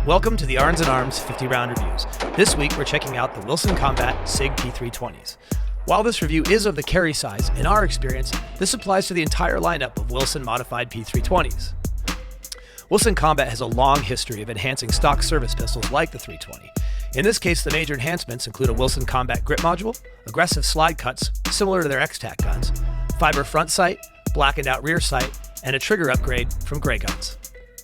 Welcome to the Arnzen Arms 50-round reviews. This week we're checking out the Wilson Combat Sig P320s. While this review is of the carry size, in our experience, this applies to the entire lineup of Wilson modified P320s. Wilson Combat has a long history of enhancing stock service pistols like the 320. In this case, the major enhancements include a Wilson Combat grip module, aggressive slide cuts similar to their X-tac guns, fiber front sight, blackened out rear sight, and a trigger upgrade from gray guns.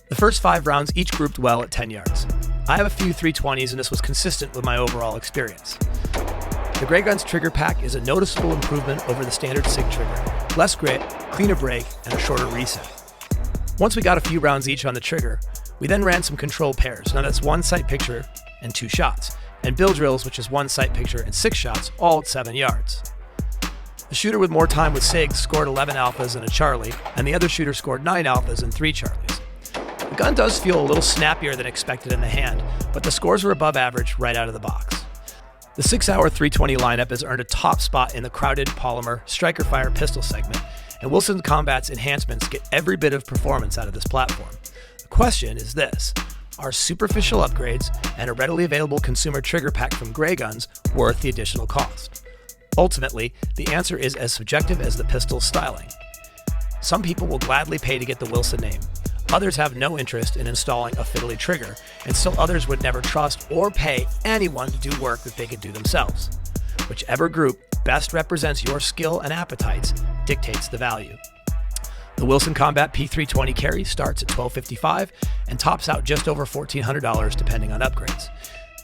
The first 5 rounds each grouped well at 10 yards. I have a few 320s and this was consistent with my overall experience. The gray gun's trigger pack is a noticeable improvement over the standard SIG trigger. Less grit, cleaner break, and a shorter reset. Once we got a few rounds each on the trigger, we then ran some control pairs. Now that's 1 sight picture and 2 shots, and bill drills, which is 1 sight picture and 6 shots, all at 7 yards. The shooter with more time with SIG scored 11 alphas and a Charlie, and the other shooter scored 9 alphas and 3 Charlies. The gun does feel a little snappier than expected in the hand, but the scores were above average right out of the box. The 6-hour 320 lineup has earned a top spot in the crowded polymer striker fire pistol segment, and Wilson Combat's enhancements get every bit of performance out of this platform. The question is this: are superficial upgrades and a readily available consumer trigger pack from gray guns worth the additional cost? Ultimately, the answer is as subjective as the pistol's styling. Some people will gladly pay to get the Wilson name. Others have no interest in installing a fiddly trigger, and still others would never trust or pay anyone to do work that they could do themselves. Whichever group best represents your skill and appetites dictates the value. The Wilson Combat P320 carry starts at $1,255 and tops out just over $1,400 depending on upgrades.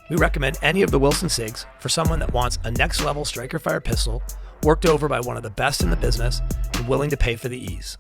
We recommend any of the Wilson SIGs for someone that wants a next-level striker fire pistol, worked over by one of the best in the business, and willing to pay for the ease.